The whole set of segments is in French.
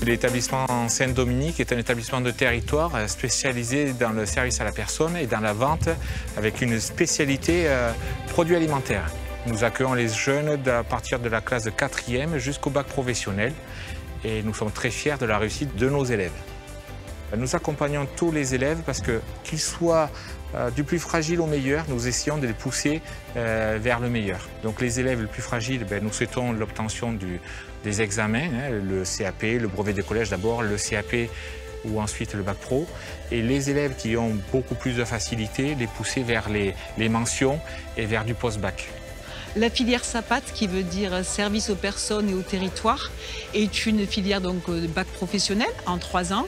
L'établissement Saint-Dominique est un établissement de territoire spécialisé dans le service à la personne et dans la vente avec une spécialité produits alimentaires. Nous accueillons les jeunes à partir de la classe de 4e jusqu'au bac professionnel et nous sommes très fiers de la réussite de nos élèves. Nous accompagnons tous les élèves parce que, qu'ils soient du plus fragile au meilleur, nous essayons de les pousser vers le meilleur. Donc les élèves les plus fragiles, nous souhaitons l'obtention des examens, le CAP, le brevet des collèges d'abord, le CAP ou ensuite le bac pro. Et les élèves qui ont beaucoup plus de facilité, les pousser vers les mentions et vers du post-bac. La filière SAPAT, qui veut dire service aux personnes et au territoire, est une filière donc de bac professionnel en 3 ans,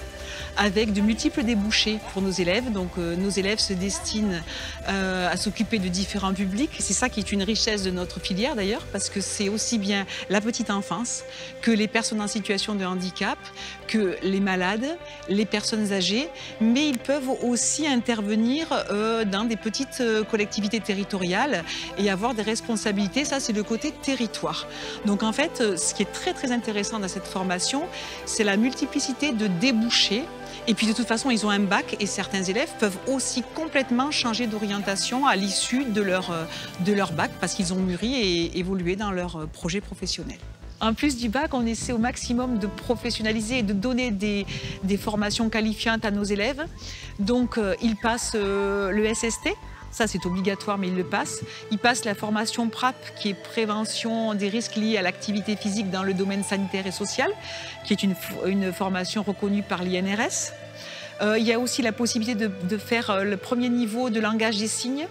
avec de multiples débouchés pour nos élèves. Donc nos élèves se destinent à s'occuper de différents publics. C'est ça qui est une richesse de notre filière d'ailleurs, parce que c'est aussi bien la petite enfance que les personnes en situation de handicap, que les malades, les personnes âgées, mais ils peuvent aussi intervenir dans des petites collectivités territoriales et avoir des responsabilités. Ça, c'est le côté territoire. Donc en fait, ce qui est très très intéressant dans cette formation, c'est la multiplicité de débouchés. Et puis de toute façon, ils ont un bac et certains élèves peuvent aussi complètement changer d'orientation à l'issue de leur bac parce qu'ils ont mûri et évolué dans leur projet professionnel. En plus du bac, on essaie au maximum de professionnaliser et de donner des formations qualifiantes à nos élèves. Donc ils passent le SST. Ça, c'est obligatoire, mais ils le passent. Ils passent la formation PRAP, qui est prévention des risques liés à l'activité physique dans le domaine sanitaire et social, qui est une formation reconnue par l'INRS. Il y a aussi la possibilité de faire le premier niveau de langage des signes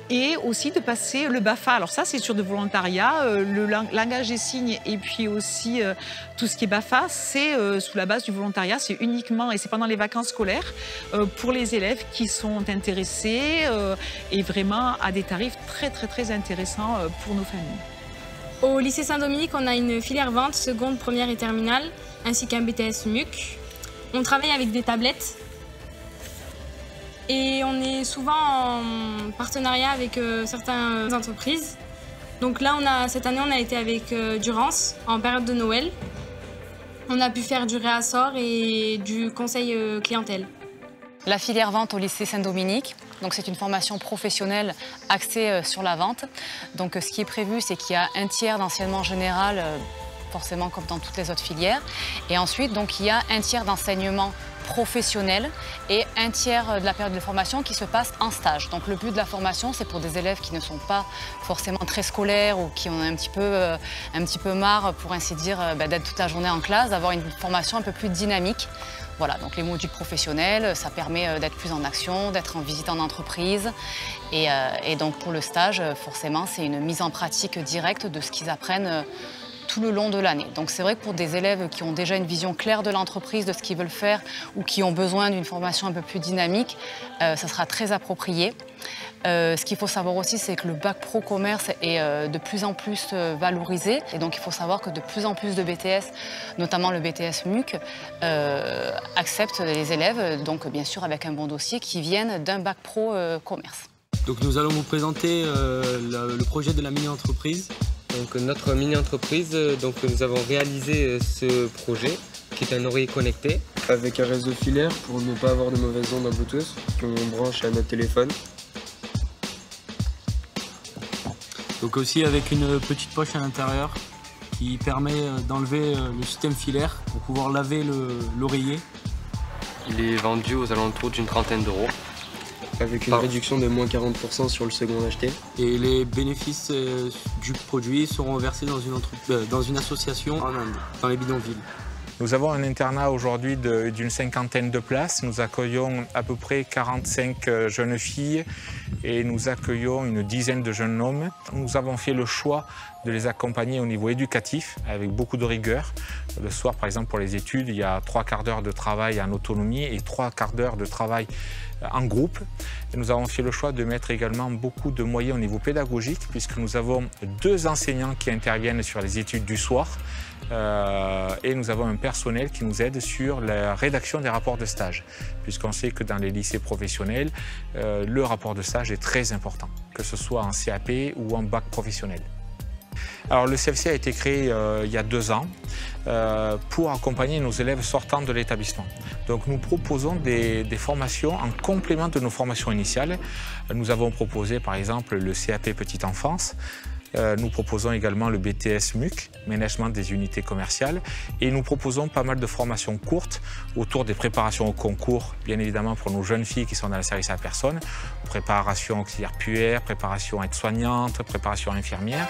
et aussi de passer le BAFA. Alors ça, c'est sur de volontariat. Le langage des signes et puis aussi tout ce qui est BAFA, c'est sous la base du volontariat. C'est uniquement, et c'est pendant les vacances scolaires, pour les élèves qui sont intéressés et vraiment à des tarifs très, très, très intéressants pour nos familles. Au lycée Saint-Dominique, on a une filière vente, seconde, première et terminale, ainsi qu'un BTS MUC. On travaille avec des tablettes. Et on est souvent en partenariat avec certaines entreprises. Donc là, cette année, on a été avec Durance en période de Noël. On a pu faire du réassort et du conseil clientèle. La filière vente au lycée Saint-Dominique, c'est une formation professionnelle axée sur la vente. Donc ce qui est prévu, c'est qu'il y a un tiers d'enseignement général, forcément comme dans toutes les autres filières. Et ensuite, il y a un tiers d'enseignement professionnel et un tiers de la période de formation qui se passe en stage. Donc le but de la formation, c'est pour des élèves qui ne sont pas forcément très scolaires ou qui ont un petit peu marre, pour ainsi dire, d'être toute la journée en classe, d'avoir une formation un peu plus dynamique. Voilà, donc les modules professionnels, ça permet d'être plus en action, d'être en visite en entreprise. Et donc pour le stage, forcément, c'est une mise en pratique directe de ce qu'ils apprennent tout le long de l'année. Donc c'est vrai que pour des élèves qui ont déjà une vision claire de l'entreprise, de ce qu'ils veulent faire ou qui ont besoin d'une formation un peu plus dynamique, ça sera très approprié. Ce qu'il faut savoir aussi, c'est que le bac pro commerce est de plus en plus valorisé. Et donc il faut savoir que de plus en plus de BTS, notamment le BTS MUC, acceptent les élèves, donc bien sûr avec un bon dossier, qui viennent d'un bac pro commerce. Donc nous allons vous présenter le projet de la mini-entreprise. Donc notre mini-entreprise, nous avons réalisé ce projet qui est un oreiller connecté avec un réseau filaire pour ne pas avoir de mauvaises ondes en Bluetooth qu'on branche à notre téléphone. Donc aussi avec une petite poche à l'intérieur qui permet d'enlever le système filaire pour pouvoir laver l'oreiller. Il est vendu aux alentours d'une trentaine d'euros. Avec une réduction de moins 40% sur le second acheté. Et les bénéfices du produit seront versés dans une association en Inde, dans les bidonvilles. Nous avons un internat aujourd'hui d'une 50aine de places. Nous accueillons à peu près 45 jeunes filles et nous accueillons une dizaine de jeunes hommes. Nous avons fait le choix de les accompagner au niveau éducatif avec beaucoup de rigueur. Le soir, par exemple, pour les études, il y a 3/4 d'heure de travail en autonomie et 3/4 d'heure de travail en groupe. Et nous avons fait le choix de mettre également beaucoup de moyens au niveau pédagogique puisque nous avons 2 enseignants qui interviennent sur les études du soir et nous avons un personnel qui nous aide sur la rédaction des rapports de stage puisqu'on sait que dans les lycées professionnels, le rapport de stage est très important, que ce soit en CAP ou en bac professionnel. Alors le CFC a été créé il y a 2 ans pour accompagner nos élèves sortant de l'établissement. Donc nous proposons des formations en complément de nos formations initiales. Nous avons proposé par exemple le CAP Petite Enfance. Nous proposons également le BTS MUC, Management des unités commerciales, et nous proposons pas mal de formations courtes autour des préparations au concours, bien évidemment pour nos jeunes filles qui sont dans le service à la personne, préparation auxiliaire puère, préparation aide-soignante, préparation infirmière.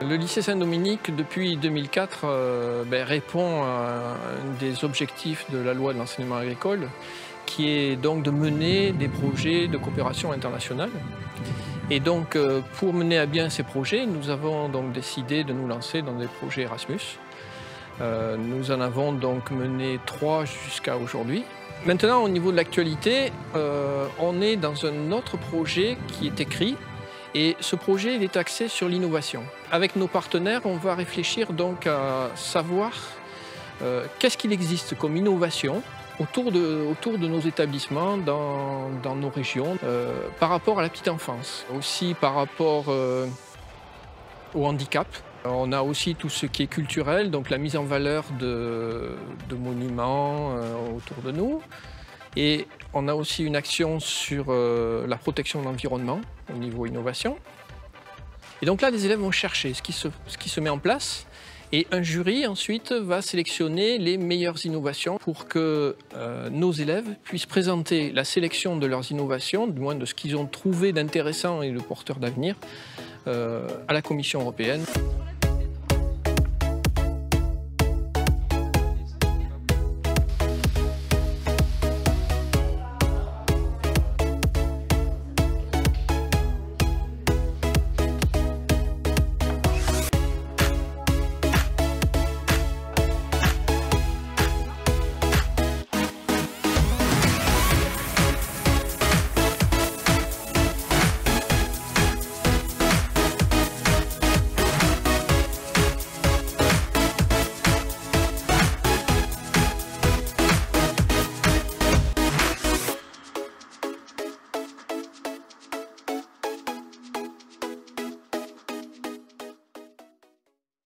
Le lycée Saint-Dominique, depuis 2004, répond à un des objectifs de la loi de l'enseignement agricole, qui est donc de mener des projets de coopération internationale. Et donc, pour mener à bien ces projets, nous avons donc décidé de nous lancer dans des projets Erasmus. Nous en avons donc mené 3 jusqu'à aujourd'hui. Maintenant, au niveau de l'actualité, on est dans un autre projet qui est écrit. Et ce projet il est axé sur l'innovation. Avec nos partenaires, on va réfléchir donc à savoir qu'est-ce qu'il existe comme innovation autour de nos établissements, dans nos régions, par rapport à la petite enfance, aussi par rapport au handicap. On a aussi tout ce qui est culturel, donc la mise en valeur de monuments autour de nous. Et on a aussi une action sur la protection de l'environnement au niveau innovation. Et donc là, les élèves vont chercher ce qui se met en place. Et un jury ensuite va sélectionner les meilleures innovations pour que nos élèves puissent présenter la sélection de leurs innovations, du moins de ce qu'ils ont trouvé d'intéressant et de porteur d'avenir, à la Commission européenne.